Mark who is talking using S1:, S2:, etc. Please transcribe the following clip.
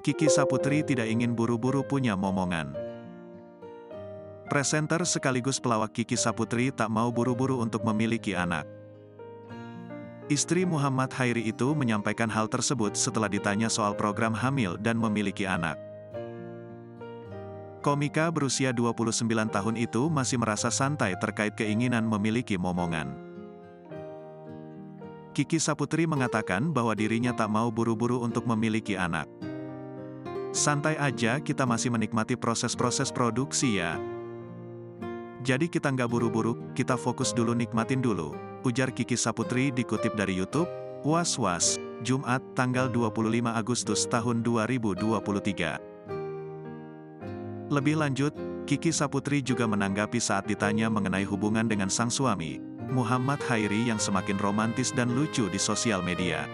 S1: Kiki Saputri tidak ingin buru-buru punya momongan. Presenter sekaligus pelawak Kiki Saputri tak mau buru-buru untuk memiliki anak. Istri Muhammad Chairi itu menyampaikan hal tersebut setelah ditanya soal program hamil dan memiliki anak. Komika berusia 29 tahun itu masih merasa santai terkait keinginan memiliki momongan. Kiki Saputri mengatakan bahwa dirinya tak mau buru-buru untuk memiliki anak. Santai aja, kita masih menikmati proses-proses produksi ya. Jadi kita nggak buru-buru, kita fokus dulu, nikmatin dulu, ujar Kiki Saputri dikutip dari YouTube, Was-Was, Jumat, tanggal 25 Agustus tahun 2023. Lebih lanjut, Kiki Saputri juga menanggapi saat ditanya mengenai hubungan dengan sang suami, Muhammad Chairi yang semakin romantis dan lucu di sosial media.